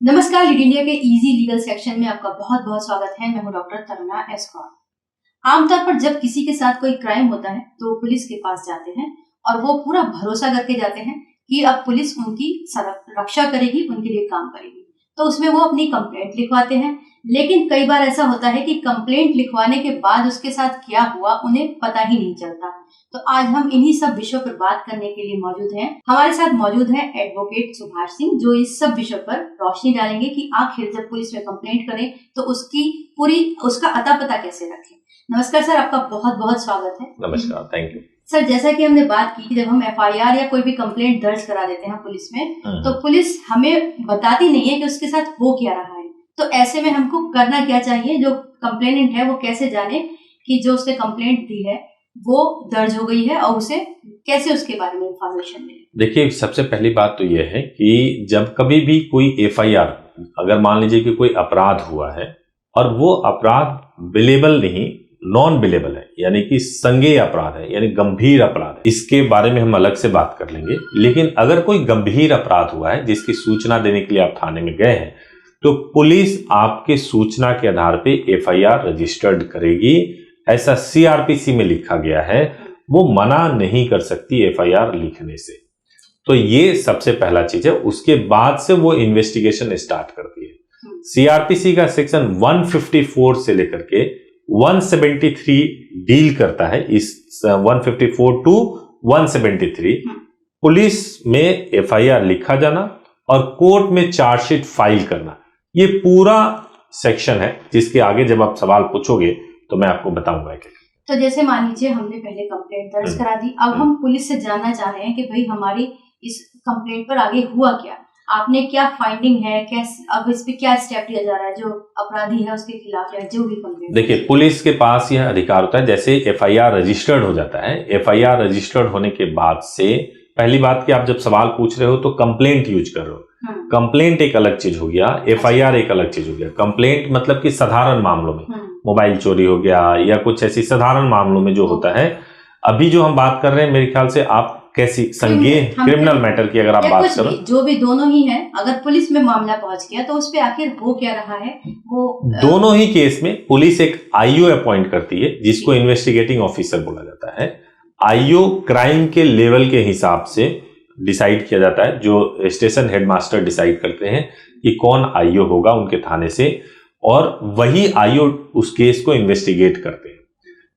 नमस्कार, lead India के easy legal section में आपका बहुत बहुत स्वागत है। मैं हूं डॉक्टर तरुणा एस कौर। आमतौर पर जब किसी के साथ कोई क्राइम होता है तो पुलिस के पास जाते हैं और वो पूरा भरोसा करके जाते हैं कि अब पुलिस उनकी रक्षा करेगी, उनके लिए काम करेगी। तो उसमें वो अपनी कंप्लेंट लिखवाते हैं। लेकिन कई बार ऐसा होता है कि कंप्लेंट लिखवाने के बाद उसके साथ क्या हुआ उन्हें पता ही नहीं चलता। तो आज हम इन्हीं सब विषयों पर बात करने के लिए मौजूद हैं। हमारे साथ मौजूद हैं एडवोकेट सुभाष सिंह, जो इस सब विषयों पर रोशनी डालेंगे कि आखिर जब पुलिस में कंप्लेंट करें तो उसका अता पता कैसे रखें। नमस्कार सर, आपका बहुत बहुत स्वागत है। नमस्कार, थैंक यू सर। जैसा कि हमने बात की कि जब हम एफआईआर या कोई भी कंप्लेंट दर्ज करा देते हैं पुलिस में, तो पुलिस हमें बताती नहीं है कि उसके साथ हो क्या रहा है। तो ऐसे में हमको करना क्या चाहिए? जो कंप्लेनेंट है वो कैसे जाने कि जो उसने कंप्लेंट दी है वो दर्ज हो गई है और उसे कैसे उसके बारे में इंफॉर्मेशन मिले? देखिए, सबसे पहली बात तो यह है कि जब कभी भी कोई एफआईआर, अगर मान लीजिए कि कोई अपराध हुआ है और वो अपराध बिलेबल नहीं, नॉन बिलेबल है, यानी कि संज्ञेय अपराध है, यानी गंभीर अपराध है, इसके बारे में हम अलग से बात कर लेंगे। लेकिन अगर कोई गंभीर अपराध हुआ है जिसकी सूचना देने के लिए आप थाने में गए हैं, तो पुलिस आपके सूचना के आधार पे एफआईआर रजिस्टर्ड करेगी। ऐसा सीआरपीसी में लिखा गया है, वो मना नहीं कर सकती एफआईआर लिखने से। तो ये सबसे पहला चीज है। उसके बाद से वो इन्वेस्टिगेशन स्टार्ट करती है। सीआरपीसी का सेक्शन 154 से लेकर के 173 डील करता है। इस 154 टू 173 पुलिस में एफआईआर लिखा जाना और कोर्ट में चार्जशीट फाइल करना, ये पूरा सेक्शन है जिसके आगे जब आप सवाल पूछोगे तो मैं आपको बताऊंगा कि तो जैसे मान लीजिए हमने पहले कंप्लेंट दर्ज करा दी, अब हम पुलिस से जानना चाह रहे हैं कि भाई हमारी इस कंप्लेंट पर आगे हुआ क्या, आपने क्या फाइंडिंग है, कैसे अब इस पे क्या स्टेप लिया जा रहा है जो अपराधी है उसके खिलाफ या जो भी कंप्लेंट। देखिए, पुलिस के पास यह अधिकार होता है, जैसे एफआईआर रजिस्टर्ड हो जाता है, एफआईआर रजिस्टर्ड होने के बाद से पहली बात कि आप जब सवाल पूछ रहे हो तो कंप्लेंट यूज कर रहे हो। कंप्लेंट एक अलग चीज हो गया, एफआईआर एक अलग चीज हो गया। कंप्लेंट मतलब कि साधारण मामलों में, मोबाइल चोरी हो गया या कुछ ऐसी साधारण मामलों में जो होता है। अभी जो हम बात कर रहे हैं, मेरे ख्याल से आप कैसी संज्ञेय क्रिमिनल मैटर की अगर आप बात करो, जो भी दोनों ही है, अगर पुलिस में मामला पहुंच गया तो उस पे आखिर हो क्या रहा है, वो दोनों ही केस में पुलिस एक आईओ अपॉइंट करती है जिसको इन्वेस्टिगेटिंग ऑफिसर बोला जाता है। आईओ क्राइम के लेवल के हिसाब से डिसाइड किया जाता है, जो स्टेशन हेडमास्टर डिसाइड करते हैं कि कौन आईओ होगा उनके थाने से, और वही आईओ उस केस को इन्वेस्टिगेट करते हैं।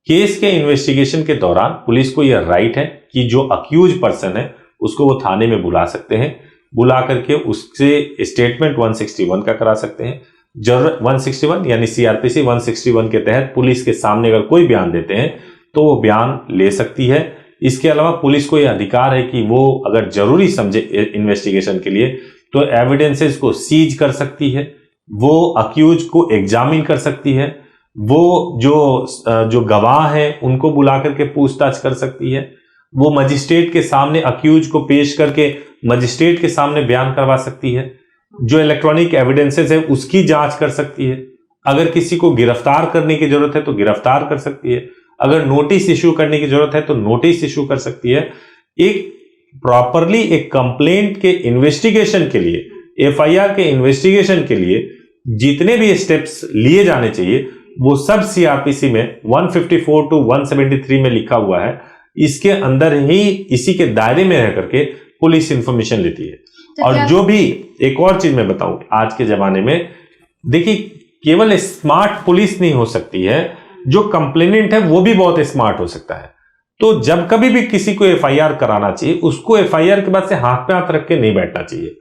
केस के इन्वेस्टिगेशन के दौरान पुलिस को यह राइट है कि जो अक्यूज पर्सन है उसको वो थाने में बुला सकते हैं, बुला करके उससे स्टेटमेंट 161 का करा सकते हैं। जरूरत 161 यानी सीआरपीसी 161 के तहत पुलिस के सामने अगर कोई बयान देते हैं तो वो बयान ले सकती है। इसके अलावा पुलिस को यह अधिकार है कि वो अगर जरूरी समझे इन्वेस्टिगेशन के लिए तो एविडेंसेस को सीज कर सकती है, वो अक्यूज को एग्जामिन कर सकती है, वो जो गवाह हैं उनको बुला करके पूछताछ कर सकती है, वो मजिस्ट्रेट के सामने अक्यूज को पेश करके मजिस्ट्रेट के सामने बयान करवा सकती है, जो इलेक्ट्रॉनिक एविडेंसेस है उसकी जांच कर सकती है, अगर किसी को गिरफ्तार करने की जरूरत है तो गिरफ्तार कर सकती है, अगर नोटिस इश्यू करने की जरूरत है तो नोटिस इश्यू कर सकती है। एक प्रॉपरली एक कंप्लेंट के इन्वेस्टिगेशन के लिए, एफआईआर के इन्वेस्टिगेशन के लिए जितने भी स्टेप्स लिए जाने चाहिए वो सब सीआरपीसी में 154 टू 173 में लिखा हुआ है। इसके अंदर ही, इसी के दायरे में रह करके पुलिस इंफॉर्मेशन लेती है। तो और जो भी एक और चीज मैं बताऊं, आज के जमाने में देखिए केवल स्मार्ट पुलिस नहीं हो सकती है, जो कंप्लेनेंट है वो भी बहुत स्मार्ट हो सकता है। तो जब कभी भी किसी को एफआईआर कराना चाहिए, उसको एफआईआर के बाद से हाथ पे हाथ रख के नहीं बैठना चाहिए,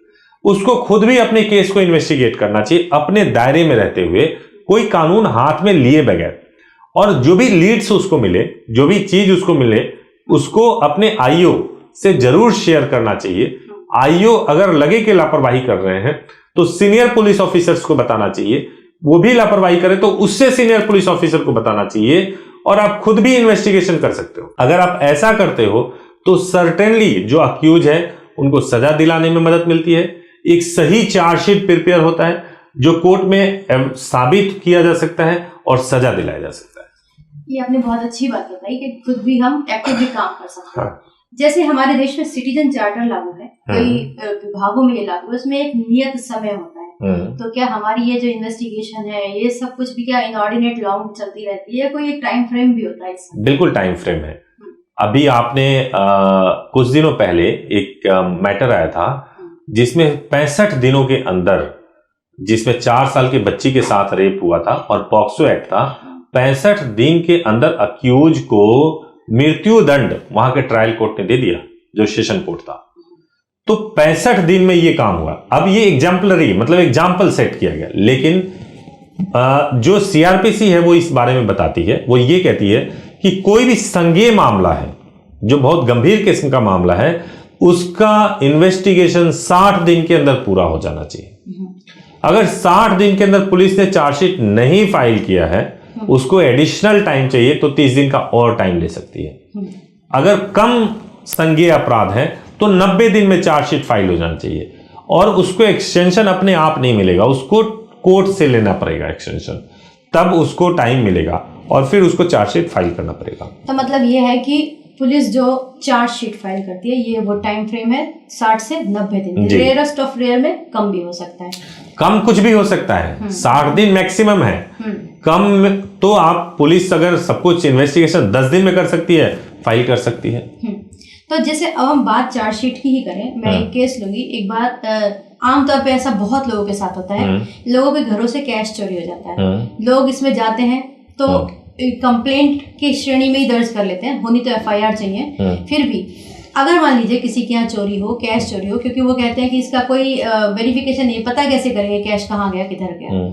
उसको खुद भी अपने केस को इन्वेस्टिगेट करना चाहिए अपने दायरे में रहते हुए, कोई कानून हाथ में लिए बगैर। और जो भी लीड्स उसको मिले, जो भी चीज उसको मिले, उसको अपने आईओ से जरूर शेयर करना चाहिए। आईओ अगर लगे कि लापरवाही कर रहे हैं तो सीनियर पुलिस ऑफिसर्स को बताना चाहिए, वो भी लापरवाही करे तो उससे सीनियर पुलिस ऑफिसर को बताना चाहिए, और आप खुद भी इन्वेस्टिगेशन कर सकते हो। अगर आप ऐसा करते हो तो सर्टेनली जो अक्यूज है उनको सजा दिलाने में मदद मिलती है। एक सही चार्जशीट प्रिपेयर होता है जो कोर्ट में साबित किया जा सकता है और सजा दिलाया जा सकता है। ये आपने बहुत अच्छी बात बताई कि खुद भी हम एक्टिवली काम कर सकते हैं। जैसे हमारे देश में सिटीजन चार्टर लागू है, कई विभागों में ये लागू है, उसमें एक नियत समय होता है तो क्या हमारी ये जो इन्वेस्टिगेशन है ये सब कुछ भी क्या इनऑर्डिनेट लॉन्ग चलती रहती है, कोई एक टाइम फ्रेम भी होता है इसमें? बिल्कुल टाइम फ्रेम है। अभी आपने कुछ दिनों पहले एक मैटर आया था जिसमें 65 दिनों के अंदर, जिसमें 4 साल के बच्ची के साथ रेप हुआ था और पॉक्सो एक्ट था, 65 दिन के अंदर अक्यूज को मृत्यु दंड वहां के ट्रायल कोर्ट ने दे दिया, जो सेशन कोर्ट था। तो 65 दिन में ये काम हुआ। अब ये एग्जाम्पलरी, मतलब एग्जाम्पल सेट किया गया, लेकिन जो सीआरपीसी है वो इस बारे में बताती है, वो ये कहती है कि कोई भी संज्ञेय मामला है, जो बहुत गंभीर किस्म का मामला है, उसका इन्वेस्टिगेशन 60 दिन के अंदर पूरा हो जाना चाहिए। अगर 60 दिन के अंदर पुलिस ने चार्जशीट नहीं फाइल किया है, उसको एडिशनल टाइम चाहिए तो 30 दिन का और टाइम ले सकती है। अगर कम संज्ञेय अपराध है तो 90 दिन में चार्जशीट फाइल हो जाना चाहिए, और उसको एक्सटेंशन अपने आप नहीं मिलेगा, उसको कोर्ट से लेना पड़ेगा एक्सटेंशन, तब उसको टाइम मिलेगा और फिर उसको चार्जशीट फाइल करना पड़ेगा। तो मतलब ये है कि पुलिस जो चार्जशीट फाइल करती है, ये वो टाइम फ्रेम है 60 से 90 दिन। रेयरेस्ट ऑफ रेयर में कम भी हो सकता है, कम कुछ भी हो सकता है, 60 दिन मैक्सिमम है। कम तो आप पुलिस अगर सब कुछ इन्वेस्टिगेशन 10 दिन में कर सकती है, फाइल कर सकती है। तो जैसे अब हम बात चार्जशीट की ही करें, मैं एक केस लूंगी। एक बात आमतौर पे ऐसा बहुत लोगों के साथ होता है, लोगों के घरों से कैश चोरी हो जाता है, लोग इसमें जाते हैं तो कंप्लेंट की श्रेणी में ही दर्ज कर लेते हैं, होनी तो एफआईआर चाहिए। फिर भी अगर मान लीजिए किसी के यहाँ चोरी हो, कैश चोरी हो, क्योंकि वो कहते हैं कि इसका कोई वेरिफिकेशन नहीं, पता कैसे करेंगे कैश कहाँ गया किधर गया,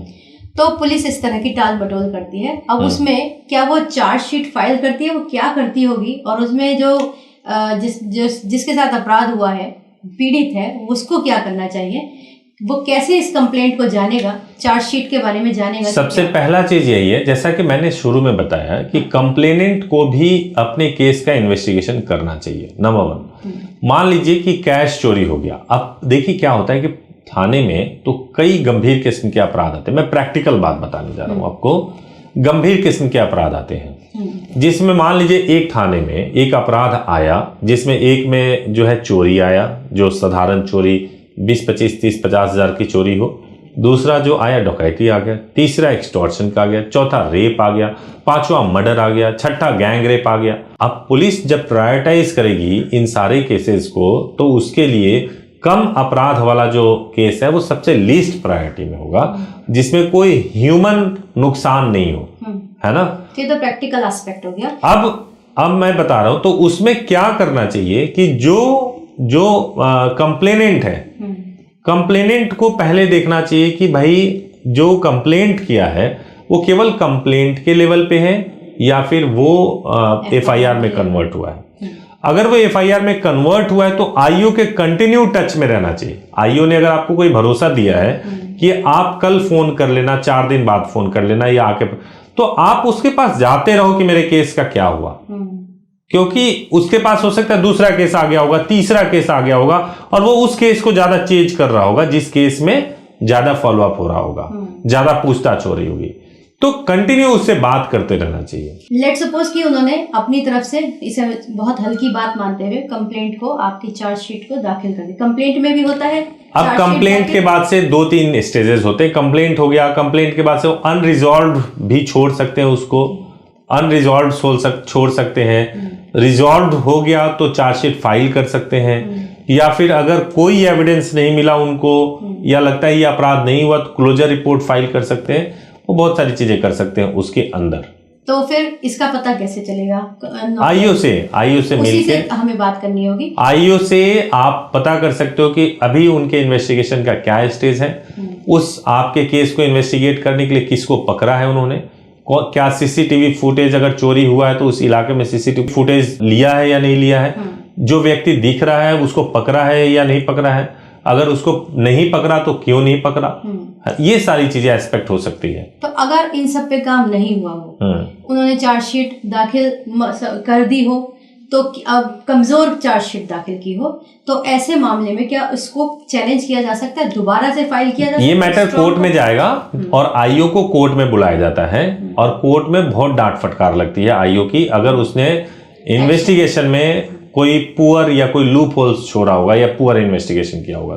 तो पुलिस इस तरह की टाल मटोल करती है। अब उसमें क्या वो चार्जशीट फाइल करती है, वो क्या करती होगी, और उसमें जो जिसके साथ अपराध हुआ है, पीड़ित है, उसको क्या करना चाहिए, वो कैसे इस कंप्लेंट को जानेगा, चार्जशीट के बारे में जानेगा? सबसे पहला चीज यही है, जैसा कि मैंने शुरू में बताया, कि कंप्लेनेंट को भी अपने केस का इन्वेस्टिगेशन करना चाहिए। नंबर 1, मान लीजिए कि कैश चोरी हो गया। अब देखिए क्या होता है कि थाने में तो कई गंभीर किस्म के अपराध आते हैं, मैं प्रैक्टिकल बात बताने जा रहा हूँ आपको। गंभीर किस्म के अपराध आते हैं, जिसमें मान लीजिए एक थाने में एक अपराध आया, जिसमें एक में जो है चोरी आया, जो साधारण चोरी 20, 25, 30, 50 हजार की चोरी हो। दूसरा जो आया डकैती आ गया, तीसरा एक्सटॉर्शन का आ गया, चौथा रेप आ गया, पांचवा मर्डर आ गया, छठा गैंग रेप आ गया। अब पुलिस जब प्रायोरिटाइज करेगी इन सारे केसेस को, तो उसके लिए कम अपराध वाला जो केस है वो सबसे लीस्ट प्रायोरिटी में होगा, जिसमें कोई ह्यूमन नुकसान नहीं हो, है ना? ये तो प्रैक्टिकल एस्पेक्ट हो गया। अब मैं बता रहा हूं, तो उसमें क्या करना चाहिए कि जो कंप्लेनेंट है, कंप्लेनेंट को पहले देखना चाहिए कि भाई जो कंप्लेंट किया है वो केवल कंप्लेंट के लेवल पे है या फिर वो एफआईआर में कन्वर्ट हुआ है। अगर वो एफआईआर में कन्वर्ट हुआ है तो आईओ के कंटिन्यू टच में रहना चाहिए। आईओ ने अगर आपको कोई भरोसा दिया है कि आप कल फोन कर लेना, 4 दिन बाद फोन कर लेना या आके, तो आप उसके पास जाते रहो कि मेरे केस का क्या हुआ, क्योंकि उसके पास हो सकता है दूसरा केस आ गया होगा, तीसरा केस आ गया होगा, और वो उस केस को ज्यादा चेंज कर रहा होगा जिस केस में ज्यादा फॉलोअप हो रहा होगा, ज्यादा पूछताछ हो रही होगी। तो कंटिन्यू उससे बात करते रहना चाहिए। लेट्स सपोज कि उन्होंने अपनी तरफ से इसे बहुत हल्की बात मानते हुए कंप्लेंट को, आपकी चार्जशीट को दाखिल कर दी। कंप्लेंट में भी होता है, अब कंप्लेंट के बाद से 2-3 स्टेजेस होते हैं। कंप्लेंट हो गया, कंप्लेंट के बाद से अनरिजॉल्व भी छोड़ सकते हैं, उसको अनरिजॉल्व छोड़ सकते हैं। रिजॉल्व हो गया तो चार्जशीट फाइल कर सकते हैं, या फिर अगर कोई एविडेंस नहीं मिला उनको या लगता है ये अपराध नहीं हुआ तो क्लोजर रिपोर्ट फाइल कर सकते हैं। वो बहुत सारी चीजें कर सकते हैं उसके अंदर। तो फिर इसका पता कैसे चलेगा? आईओ से मिलकर हमें बात करनी होगी। आईओ से आप पता कर सकते हो कि अभी उनके इन्वेस्टिगेशन का क्या स्टेज है, उस आपके केस को इन्वेस्टिगेट करने के लिए किसको पकड़ा है उन्होंने, क्या सीसीटीवी फुटेज अगर चोरी हुआ है तो उस इलाके में सीसीटीवी फुटेज लिया है या नहीं लिया है, जो व्यक्ति दिख रहा है उसको पकड़ा है या नहीं पकड़ा है, अगर उसको नहीं पकड़ा तो क्यों नहीं पकड़ा, ये सारी चीजें एस्पेक्ट हो सकती है। तो अगर इन सब पे काम नहीं हुआ हो, उन्होंने चार्जशीट दाखिल कर दी हो, तो अब कमजोर चार्जशीट दाखिल की हो, तो ऐसे मामले में क्या इसको चैलेंज किया जा सकता है, दोबारा से फाइल किया जा सकता है? ये मैटर कोर्ट में जाएगा और आईओ को कोर्ट में बुलाया जाता है, और कोर्ट में बहुत डांट फटकार लगती है आईओ की अगर उसने इन्वेस्टिगेशन में कोई पुअर या कोई लूप होल्स छोड़ा होगा या पुअर इन्वेस्टिगेशन किया होगा।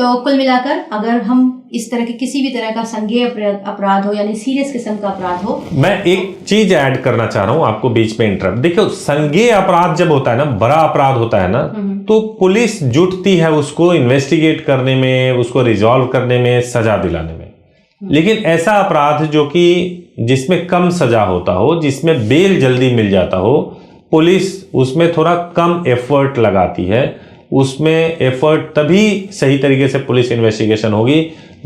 तो कुल मिलाकर अगर हम इस तरह के किसी भी तरह का संज्ञेय अपराध हो यानी सीरियस किस्म का अपराध हो, मैं एक चीज ऐड करना चाह रहा हूं आपको बीच में इंटरप्ट। देखियो, संज्ञेय अपराध जब होता है ना, बड़ा अपराध होता है ना, तो पुलिस जुटती है उसको इन्वेस्टिगेट करने में, उसको रिजॉल्व करने में, सजा दिलाने में। लेकिन ऐसा अपराध जो कि जिसमें कम सजा होता हो, जिसमें बेल जल्दी मिल जाता हो, पुलिस उसमें थोड़ा कम एफर्ट लगाती है। उसमें एफर्ट तभी सही तरीके से पुलिस इन्वेस्टिगेशन होगी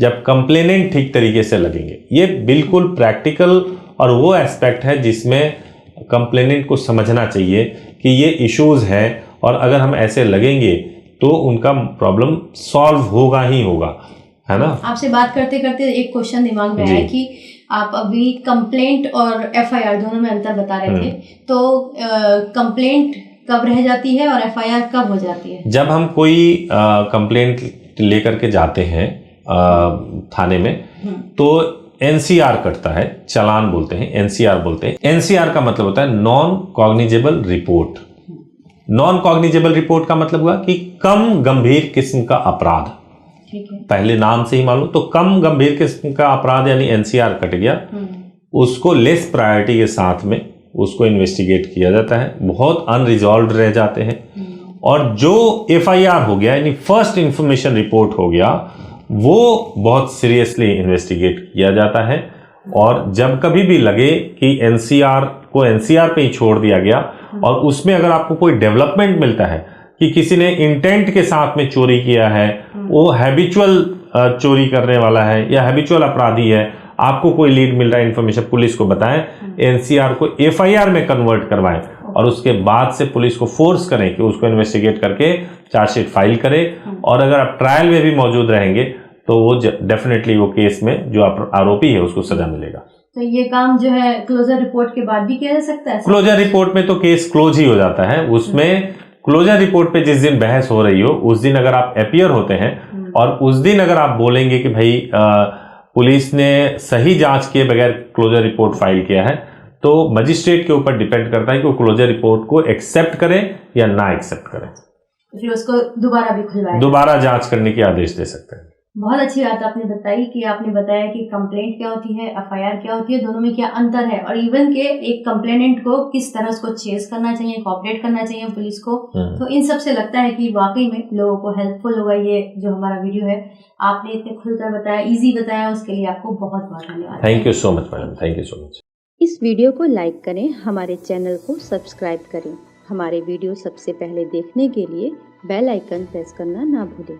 जब कंप्लेनेंट ठीक तरीके से लगेंगे। ये बिल्कुल प्रैक्टिकल और वो एस्पेक्ट है जिसमें कंप्लेनेंट को समझना चाहिए कि ये इश्यूज हैं और अगर हम ऐसे लगेंगे तो उनका प्रॉब्लम सॉल्व होगा ही होगा, है ना। आपसे बात करते करते एक क्वेश्चन दिमाग में आया कि आप अभी कंप्लेंट और एफआईआर दोनों में अंतर बता रहे थे, तो कंप्लेंट कब रह जाती है और एफआईआर कब हो जाती है? जब हम कोई कंप्लेंट लेकर के जाते हैं थाने में, तो एनसीआर कटता है, चालान बोलते हैं, एनसीआर बोलते हैं। एनसीआर का मतलब होता है non cognizable report. Non cognizable report का मतलब हुआ कि कम गंभीर किस्म का अपराध। ठीक है। पहले नाम से ही मालूम, तो कम गंभीर किस्म का अपराध यानी एनसीआर कट गया, उसको लेस प्रायोरिटी के साथ में उसको इन्वेस्टिगेट किया जाता है। बहुत अनरिजॉल्व रह जाते हैं। और जो एफआईआर हो गया यानी फर्स्ट इंफॉर्मेशन रिपोर्ट हो गया, वो बहुत सीरियसली इन्वेस्टिगेट किया जाता है। और जब कभी भी लगे कि एनसीआर को एनसीआर पे ही छोड़ दिया गया और उसमें अगर आपको कोई डेवलपमेंट मिलता है कि किसी ने इंटेंट के साथ में चोरी किया है, वो हैबिचुअल चोरी करने वाला है या हैबिचुअल अपराधी है, आपको कोई लीड मिल रहा है, इंफॉर्मेशन पुलिस को बताएं, एनसीआर को एफआईआर में कन्वर्ट करवाएं और उसके बाद से पुलिस को फोर्स करें कि उसको इन्वेस्टिगेट करके चार्जशीट फाइल करे। और अगर आप ट्रायल में भी मौजूद रहेंगे तो वो डेफिनेटली वो केस में जो आरोपी है उसको सजा मिलेगा। तो ये काम जो है क्लोजर रिपोर्ट के बाद भी किया जा सकता है? क्लोजर रिपोर्ट में तो केस क्लोज ही हो जाता है। उसमें क्लोजर रिपोर्ट पे जिस दिन बहस हो रही हो उस दिन अगर आप अपीयर होते हैं और उस दिन अगर आप बोलेंगे कि भाई पुलिस ने सही जांच किए बगैर क्लोजर रिपोर्ट फाइल किया है, तो मजिस्ट्रेट के ऊपर डिपेंड करता है कि वो क्लोजर रिपोर्ट को एक्सेप्ट करे या ना एक्सेप्ट करे। फिर उसको दोबारा भी खुलवाएं, दोबारा जांच करने के आदेश दे सकते हैं। बहुत अच्छी बात आपने बताई कि आपने बताया कि कंप्लेंट क्या होती है, एफआईआर क्या होती है, दोनों में क्या अंतर है और इवन के एक कंप्लेनेंट को किस तरह उसको चेस करना चाहिए, कोऑपरेट करना चाहिए पुलिस को। तो इन सब से लगता है कि वाकई में लोगों को हेल्पफुल होगा ये जो हमारा वीडियो है। आपने इतने खुलकर बताया, इजी बताया, उसके लिए आपको बहुत बहुत धन्यवाद। Thank you so much madam, thank you so much. इस वीडियो को लाइक करें, हमारे चैनल को सब्सक्राइब करें। हमारे वीडियो सबसे पहले देखने के लिए बेल आइकन प्रेस करना ना भूलें।